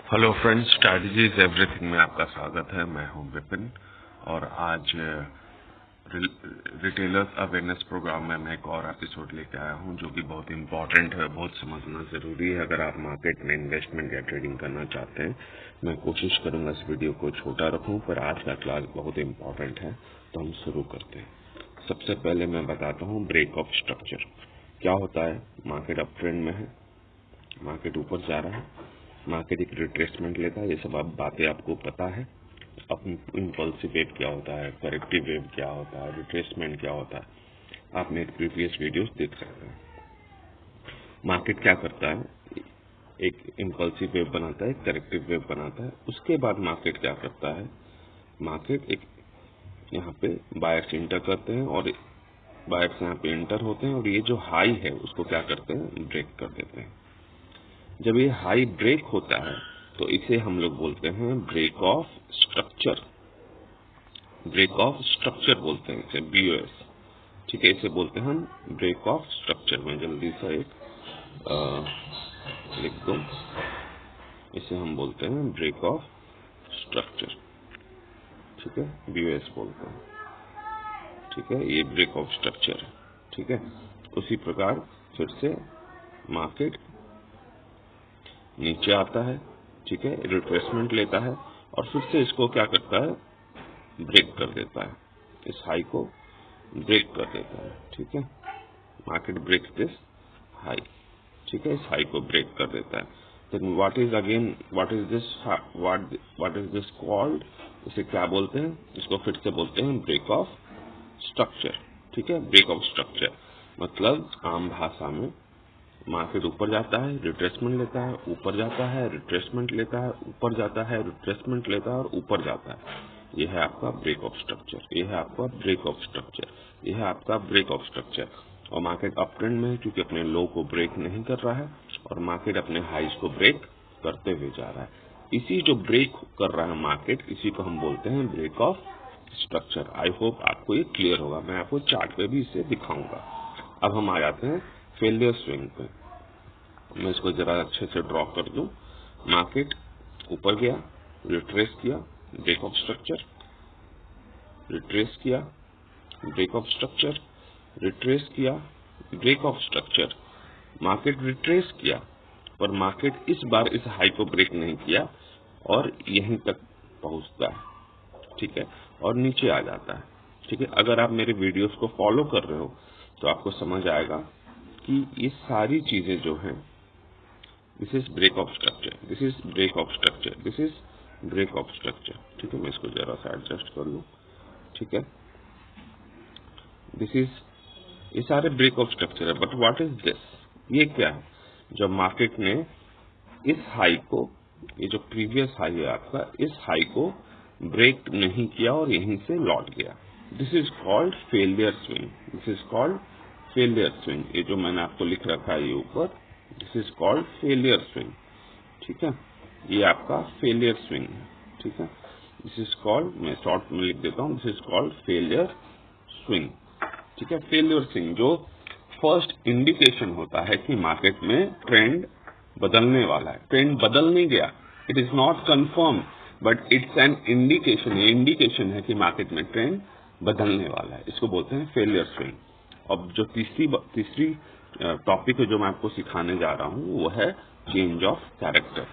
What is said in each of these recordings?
Hello friends, strategy is everything में आपका स्वागत है। मैं हूं विपिन और आज रिटेलर्स अवेयरनेस प्रोग्राम में मैं एक और एपिसोड लेके आया हूं जो कि बहुत इंपॉर्टेंट है, बहुत समझना जरूरी है अगर आप मार्केट में इन्वेस्टमेंट या ट्रेडिंग करना चाहते हैं। मैं कोशिश करूंगा इस वीडियो को छोटा रखूं, पर आज का क्लास बहुत इंपॉर्टेंट है, तो हम शुरू करते हैं। सबसे पहले मैं बताता हूँ ब्रेक ऑफ स्ट्रक्चर क्या होता है। मार्केट अप ट्रेंड में है, मार्केट ऊपर जा रहा है, मार्केट एक रिट्रेसमेंट लेता है, ये सब बातें आपको पता है। अब इम्पल्सिव वेव क्या होता है, करेक्टिव वेव क्या होता है, रिट्रेसमेंट क्या होता है, आप मेरे प्रीवियस वीडियोस देख सकते हैं। मार्केट क्या करता है, एक इम्पल्सिव वेव बनाता है, करेक्टिव वेव बनाता है। उसके बाद मार्केट क्या करता है, मार्केट एक यहाँ पे बायर्स इंटर करते हैं और बायर्स यहाँ पे इंटर होते हैं और ये जो हाई है उसको क्या करते हैं, ब्रेक कर देते हैं। जब ये हाई ब्रेक होता है तो इसे हम लोग बोलते हैं break of structure. Break of structure बोलते हैं इसे, BOS। ठीक है, इसे बोलते हैं हम ब्रेक ऑफ स्ट्रक्चर। मैं जल्दी से एक लिख दूं, इसे हम बोलते हैं ब्रेक ऑफ स्ट्रक्चर। ठीक है, BOS बोलते हैं। ठीक है, ये ब्रेक ऑफ स्ट्रक्चर है। ठीक है, उसी प्रकार फिर से मार्केट नीचे आता है, ठीक है, रिट्रेसमेंट लेता है और फिर से इसको क्या करता है, ब्रेक कर देता है, इस हाई को ब्रेक कर देता है। ठीक है, मार्केट ब्रेक्स दिस हाई। ठीक है, इस हाई को ब्रेक कर देता है। Then what is this called, इसे क्या बोलते हैं, इसको फिर से बोलते हैं ब्रेक ऑफ स्ट्रक्चर। ठीक है, ब्रेक ऑफ स्ट्रक्चर मतलब आम भाषा में मार्केट ऊपर जाता है, रिट्रेसमेंट लेता है, ऊपर जाता है, रिट्रेसमेंट लेता है, ऊपर जाता है, रिट्रेसमेंट लेता है और ऊपर जाता है। यह है आपका ब्रेक ऑफ स्ट्रक्चर, यह है आपका ब्रेक ऑफ स्ट्रक्चर, यह है आपका ब्रेक ऑफ स्ट्रक्चर। और मार्केट अप ट्रेंड में है क्योंकि अपने लो को ब्रेक नहीं कर रहा है और मार्केट अपने हाइज को ब्रेक करते हुए जा रहा है। इसी जो ब्रेक कर रहा है मार्केट, इसी को हम बोलते हैं break of structure. I hope आपको ये क्लियर होगा, मैं आपको चार्ट पे भी इसे दिखाऊंगा। अब हम आ जाते हैं फेलियर स्विंग पे। मैं इसको जरा अच्छे से ड्रॉ कर दूं। मार्केट ऊपर गया, रिट्रेस किया, ब्रेक ऑफ स्ट्रक्चर, रिट्रेस किया, ब्रेक ऑफ स्ट्रक्चर, रिट्रेस किया, break of structure. Market retrace किया पर मार्केट इस बार इस हाई को ब्रेक नहीं किया और यहीं तक पहुंचता है। ठीक है, और नीचे आ जाता है। ठीक है, अगर आप मेरे वीडियोस को फॉलो कर रहे हो तो आपको समझ आएगा कि ये सारी चीजें जो हैं, this is break of structure, this is break of structure, this is break of structure. ठीक है, मैं इसको जरा सा एडजस्ट कर लूं। ठीक है, दिस इज, ये सारे ब्रेक ऑफ स्ट्रक्चर है। बट व्हाट इज दिस, ये क्या है, जब मार्केट ने इस हाई को, ये जो प्रीवियस हाई है आपका, इस हाई को ब्रेक नहीं किया और यहीं से लौट गया, this is called failure swing. This is called failure swing. ये जो मैंने आपको लिख रखा है ये ऊपर, this is called failure swing. ठीक है, ये आपका फेलियर स्विंग है। ठीक है, दिस इज कॉल्ड, मैं शॉर्ट में लिख देता हूँ, this is called failure swing. ठीक है, फेलियर स्विंग जो फर्स्ट इंडिकेशन होता है कि मार्केट में ट्रेंड बदलने वाला है। ट्रेंड बदल नहीं गया, it is not confirm, but it's an indication. ये इंडिकेशन है कि मार्केट में ट्रेंड बदलने वाला है, इसको बोलते हैं फेलियर स्विंग। अब जो तीसरी टॉपिक है जो मैं आपको सिखाने जा रहा हूँ वो है चेंज ऑफ कैरेक्टर।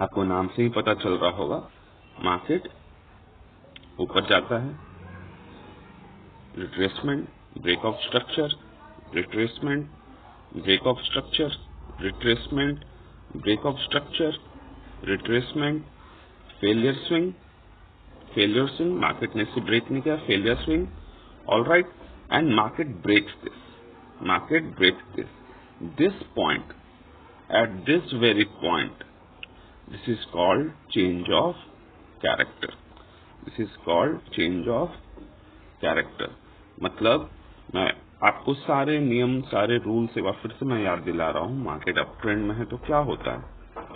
आपको नाम से ही पता चल रहा होगा, मार्केट ऊपर जाता है, retracement, break of structure, retracement, break of structure, retracement, break of structure, retracement, failure swing. Failure swing, market ने इसे ब्रेक नहीं किया, failure swing. All right, and market breaks this, market breaks this point, at this very point, this is called change of character. This is called change of character. मतलब मैं आपको सारे नियम, सारे रूल से फिर से मैं याद दिला रहा हूँ। मार्केट अप ट्रेंड में है तो क्या होता है,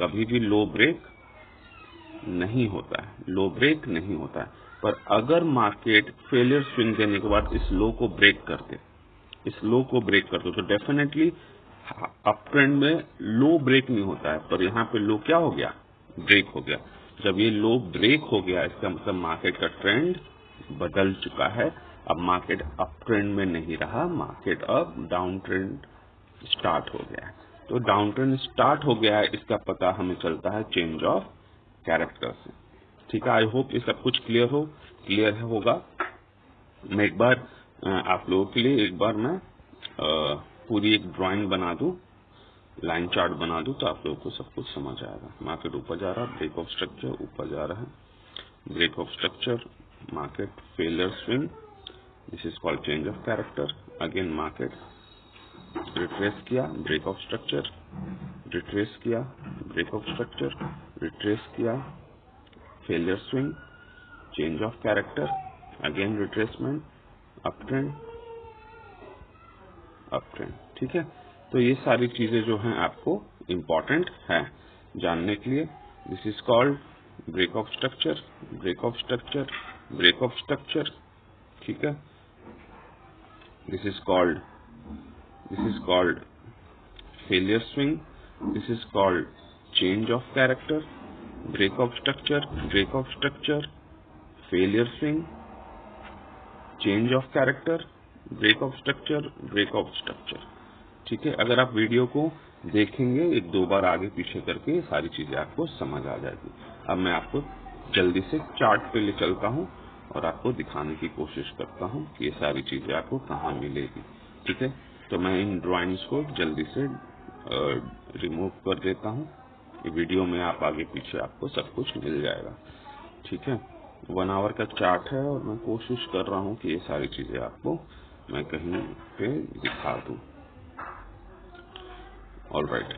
कभी भी लो ब्रेक नहीं होता है, लो ब्रेक नहीं होता है। पर अगर मार्केट फेलियर स्विंग देने के बाद इस लो को ब्रेक करते, इस लो को ब्रेक कर दो, तो डेफिनेटली अप ट्रेंड में लो ब्रेक नहीं होता है, पर यहाँ पे लो क्या हो गया, ब्रेक हो गया। जब ये लो ब्रेक हो गया इसका मतलब मार्केट का ट्रेंड बदल चुका है। अब मार्केट अप ट्रेंड में नहीं रहा, मार्केट अब डाउन ट्रेंड स्टार्ट हो गया है। तो डाउन ट्रेंड स्टार्ट हो गया है इसका पता हमें चलता है चेंज ऑफ कैरेक्टर से। ठीक है, आई होप ये सब कुछ क्लियर होगा। मैं एक बार आप लोगों के लिए एक बार मैं पूरी एक ड्राइंग बना दूं, लाइन चार्ट बना दूं, तो आप लोगों को सब कुछ समझ आएगा। मार्केट ऊपर जा रहा है, ब्रेक ऑफ स्ट्रक्चर ऊपर जा रहा है, break of structure, market failure swing, this is called change of character. Again market retrace किया, ब्रेक ऑफ स्ट्रक्चर, रिट्रेस किया, ब्रेक ऑफ स्ट्रक्चर, रिट्रेस किया, failure swing, change of character, again retracement, up trend, up trend. ठीक है, तो ये सारी चीजें जो हैं आपको इम्पोर्टेंट है जानने के लिए। This is called break of structure, break of structure, break of structure. ठीक है, this is called failure swing, this is called change of character, break of structure, break of structure, failure swing, change of character, break of structure, break of structure. ठीक है, अगर आप video को देखेंगे एक दो बार आगे पीछे करके ये सारी चीजें आपको समझ आ जाएगी। अब मैं आपको जल्दी से चार्ट पे ले चलता हूँ और आपको दिखाने की कोशिश करता हूँ कि ये सारी चीजें आपको कहाँ मिलेगी। ठीक है, तो मैं इन ड्राइंग्स को जल्दी से रिमूव कर देता हूँ। ये वीडियो में आप आगे पीछे आपको सब कुछ मिल जाएगा। ठीक है, 1 आवर का चार्ट है और मैं कोशिश कर रहा हूँ कि ये सारी चीजें आपको मैं कहीं पे दिखा दूं। ऑलराइट,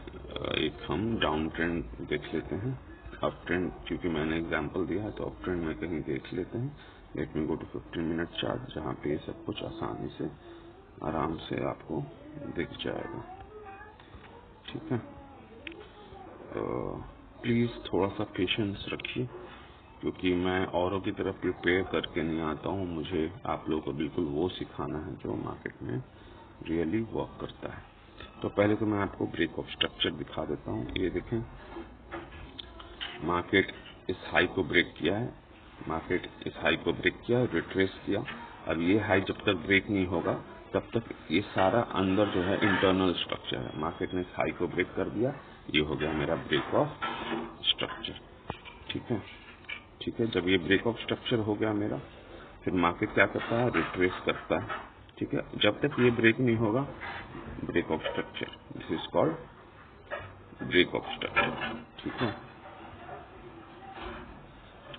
एक हम डाउन ट्रेंड देख लेते हैं। अप ट्रेंड क्योंकि मैंने एग्जांपल दिया है तो अप ट्रेंड में कहीं देख लेते हैं। Let me go to 15 minute chart जहाँ पे ये सब कुछ आसानी से आराम से आपको दिख जाएगा। ठीक है, प्लीज थोड़ा सा पेशेंस रखिए क्योंकि मैं औरों की तरफ प्रिपेयर करके नहीं आता हूँ। मुझे आप लोगों को बिल्कुल वो सिखाना है जो मार्केट में रियली वर्क करता है। तो पहले तो मैं आपको ब्रेक ऑफ स्ट्रक्चर दिखा देता हूँ। ये देखें, मार्केट इस हाई को ब्रेक किया है, मार्केट इस हाई को ब्रेक किया, रिट्रेस किया। अब ये हाई जब तक ब्रेक नहीं होगा तब तक ये सारा अंदर जो है इंटरनल स्ट्रक्चर है। मार्केट ने इस हाई को ब्रेक कर दिया, ये हो गया मेरा ब्रेक ऑफ स्ट्रक्चर। ठीक है, ठीक है, जब ये ब्रेक ऑफ स्ट्रक्चर हो गया मेरा, फिर मार्केट क्या करता है, रिट्रेस करता है। ठीक है, जब तक ये ब्रेक नहीं होगा, break of structure, this is called break of structure. ठीक है,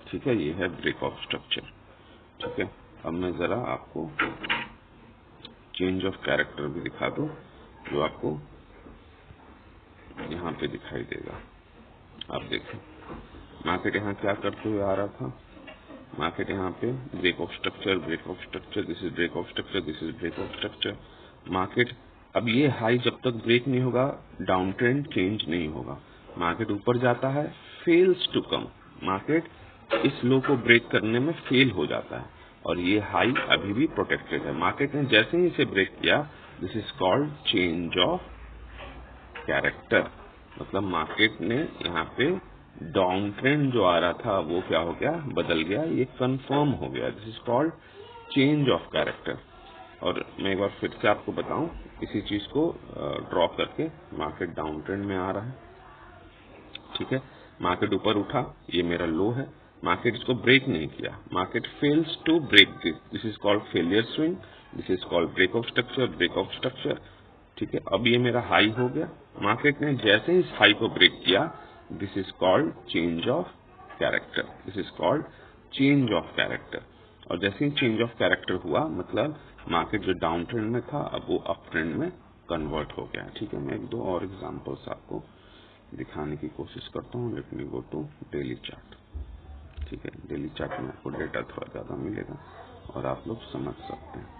ठीक है, ये है ब्रेक ऑफ स्ट्रक्चर। ठीक है, अब मैं जरा आपको चेंज ऑफ कैरेक्टर भी दिखा दूं जो आपको यहाँ पे दिखाई देगा। आप देखें, मार्केट यहाँ क्या करते हुए आ रहा था, मार्केट यहाँ पे break of structure, break of structure, this is break of structure, this is break of structure. Market अब ये हाई जब तक ब्रेक नहीं होगा डाउन ट्रेंड चेंज नहीं होगा। मार्केट ऊपर जाता है, फेल्स टू कम, मार्केट इस लो को ब्रेक करने में फेल हो जाता है और ये हाई अभी भी प्रोटेक्टेड है। मार्केट ने जैसे ही इसे ब्रेक किया, this is called change of character. मतलब मार्केट ने यहाँ पे डाउन ट्रेंड जो आ रहा था वो क्या हो गया, बदल गया, ये कंफर्म हो गया। This is called change of character. और मैं एक बार फिर से आपको बताऊं, इसी चीज को ड्रॉ करके, मार्केट डाउन ट्रेंड में आ रहा है। ठीक है, मार्केट ऊपर उठा, ये मेरा लो है, मार्केट इसको ब्रेक नहीं किया, market fails to break this, this is called failure swing, this is called break of structure, break of structure. ठीक है, अब ये मेरा हाई हो गया, मार्केट ने जैसे ही इस हाई को ब्रेक किया, this is called change of character, this is called change of character. और जैसे ही चेंज ऑफ कैरेक्टर हुआ मतलब मार्केट जो डाउन ट्रेंड में था अब वो अप ट्रेंड में कन्वर्ट हो गया। ठीक है, मैं एक दो और एग्जांपल्स आपको दिखाने की कोशिश करता हूँ। Let me go to daily chart. ठीक है, डेली चार्ट में आपको डेटा थोड़ा ज्यादा मिलेगा और आप लोग समझ सकते हैं।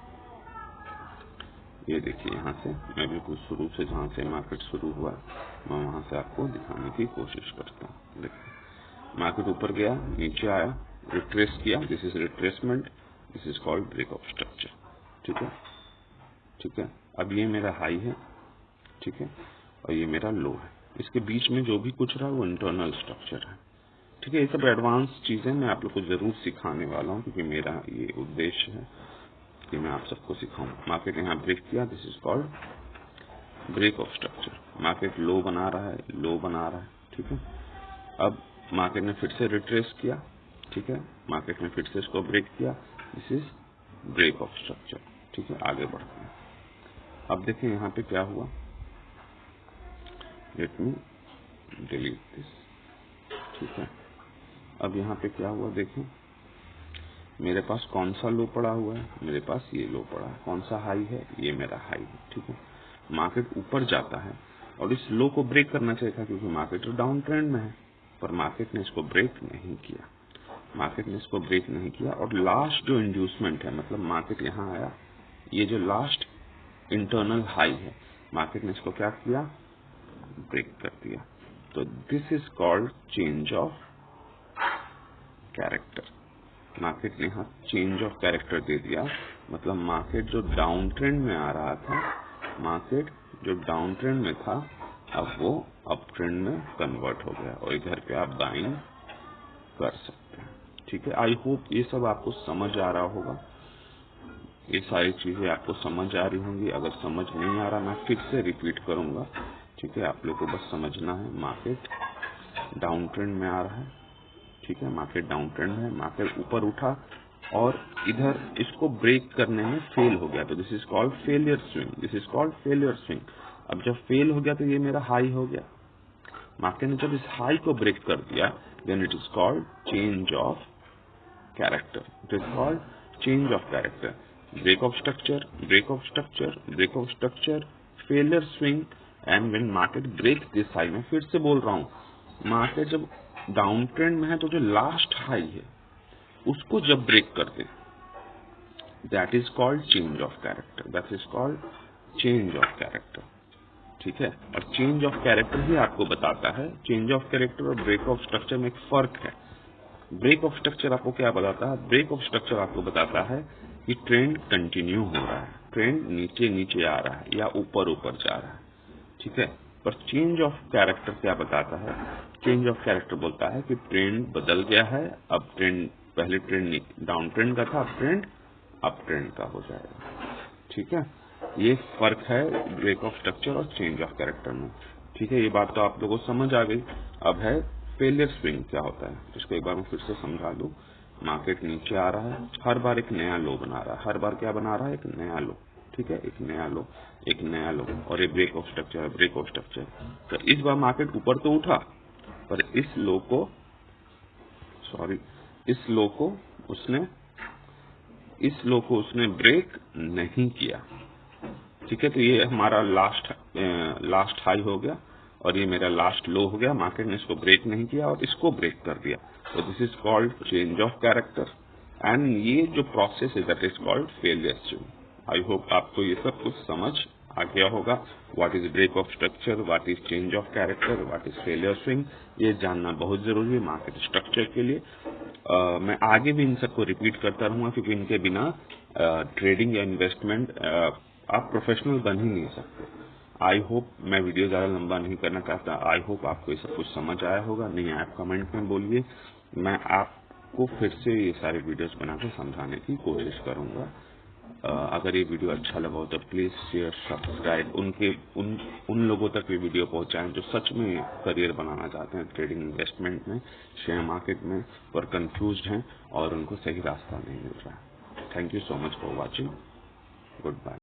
ये देखिए, यहाँ से मैं बिल्कुल शुरू से जहाँ से मार्केट शुरू हुआ मैं वहां से आपको दिखाने की कोशिश करता हूँ। देखिए, मार्केट ऊपर गया, नीचे आया, रिट्रेस किया, this is retracement, this is called break of structure. ठीक है, ठीक है, अब ये मेरा हाई है, ठीक है, और ये मेरा लो है। इसके बीच में जो भी कुछ रहा वो इंटरनल स्ट्रक्चर है। ठीक है, ये सब एडवांस चीजें मैं आप लोग को जरूर सिखाने वाला हूँ, क्योंकि मेरा ये उद्देश्य है कि मैं आप सबको सिखाऊं। मार्केट यहाँ ब्रेक किया, this is called break of structure. Market low बना रहा है, लो बना रहा है, ठीक है। अब मार्केट ने फिर से रिट्रेस किया, ठीक है, मार्केट ने फिर से इसको ब्रेक किया, this is break of structure, ठीक है। आगे बढ़ते हैं। अब देखें यहाँ पे क्या हुआ, लेट मी डिलीट दिस, ठीक है। अब यहाँ पे क्या हुआ देखें, मेरे पास कौन सा लो पड़ा हुआ है, मेरे पास ये लो पड़ा है। कौन सा हाई है, ये मेरा हाई है, ठीक है। मार्केट ऊपर जाता है और इस लो को ब्रेक करना चाहिए था, क्योंकि मार्केट तो डाउन ट्रेंड में है, पर मार्केट ने इसको ब्रेक नहीं किया, मार्केट ने इसको ब्रेक नहीं किया। और लास्ट जो इंड्यूसमेंट है, मतलब मार्केट यहाँ आया, ये जो लास्ट इंटरनल हाई है, मार्केट ने इसको क्या किया, ब्रेक कर दिया। तो this is called change of character. Market ने यहाँ चेंज ऑफ कैरेक्टर दे दिया, मतलब मार्केट जो डाउन ट्रेंड में आ रहा था, मार्केट जो डाउन ट्रेंड में था, अब वो अप ट्रेंड में कन्वर्ट हो गया और इधर पे आप बाइंग कर सकते हैं, ठीक है। आई होप ये सब आपको समझ आ रहा होगा, ये सारी चीजें आपको समझ आ रही होंगी। अगर समझ नहीं आ रहा, मैं फिर से रिपीट करूंगा, ठीक है। आप लोग को बस समझना है, मार्केट डाउन ट्रेंड में आ रहा है, ठीक है, मार्केट डाउन ट्रेंड है, मार्केट ऊपर उठा और इधर इसको ब्रेक करने में फेल हो गया, तो this is called failure swing, this is called failure swing. अब जब फेल हो गया तो ये मेरा हाई हो गया, मार्केट ने जब इस हाई को ब्रेक कर दिया, then it is called change of character, it is called change of character. Break of structure, break of structure, break of structure, failure swing, and when market break this high. मैं फिर से बोल रहा हूँ, market जब down trend में है तो जो लास्ट हाई है उसको जब ब्रेक कर दे, that is called change of character, that is called change of character, ठीक है। और चेंज ऑफ कैरेक्टर ही आपको बताता है, चेंज ऑफ कैरेक्टर और ब्रेक ऑफ स्ट्रक्चर में एक फर्क है। ब्रेक ऑफ स्ट्रक्चर आपको क्या बताता है, ब्रेक ऑफ स्ट्रक्चर आपको बताता है कि ट्रेंड कंटिन्यू हो रहा है, ट्रेंड नीचे नीचे आ रहा है या ऊपर ऊपर जा रहा है, ठीक है। पर चेंज ऑफ कैरेक्टर क्या बताता है, चेंज ऑफ कैरेक्टर बोलता है कि ट्रेंड बदल गया है, अब ट्रेंड, पहले ट्रेंड डाउन ट्रेंड का था, अब ट्रेंड अप ट्रेंड का हो जाएगा, ठीक है। ये फर्क है ब्रेक ऑफ स्ट्रक्चर और चेंज ऑफ कैरेक्टर में, ठीक है। ये बात तो आप लोगों को समझ आ गई। अब है फेलियर स्विंग क्या होता है, इसको एक बार मैं फिर से समझा दूं। मार्केट नीचे आ रहा है, हर बार एक नया लो बना रहा है, हर बार क्या बना रहा है, एक नया लो, ठीक है, एक नया लो, एक नया लो, और ये ब्रेक ऑफ स्ट्रक्चर है, ब्रेक ऑफ स्ट्रक्चर। तो इस बार मार्केट ऊपर तो उठा, पर इस लो को, सॉरी, इस लो को उसने ब्रेक नहीं किया, ठीक है। तो ये हमारा लास्ट हाई हो गया और ये मेरा लास्ट लो हो गया, मार्केट ने इसको ब्रेक नहीं किया और इसको ब्रेक कर दिया, तो this is called change of character, and ये जो प्रोसेस है that is called failure swing. I hope आपको ये सब कुछ समझ आ गया होगा। What is break of structure, what is change of character, what is failure swing, ये जानना बहुत जरूरी है मार्केट स्ट्रक्चर के लिए। मैं आगे भी इन सबको रिपीट करता रहूंगा, क्योंकि इनके बिना ट्रेडिंग या इन्वेस्टमेंट आप प्रोफेशनल बन ही नहीं सकते। आई होप, मैं वीडियो ज्यादा लंबा नहीं करना चाहता, आई होप आपको ये सब कुछ समझ आया होगा। नहीं आया कमेंट में बोलिए, मैं आपको फिर से ये सारे वीडियोस बनाकर समझाने की कोशिश करूंगा। अगर ये वीडियो अच्छा लगा हो तो प्लीज शेयर, सब्सक्राइब, उन लोगों तक ये वीडियो पहुंचाएं जो सच में करियर बनाना चाहते हैं ट्रेडिंग इन्वेस्टमेंट में, शेयर मार्केट में, पर कंफ्यूज्ड हैं और उनको सही रास्ता नहीं मिल रहा है। Thank you so much for watching, good bye.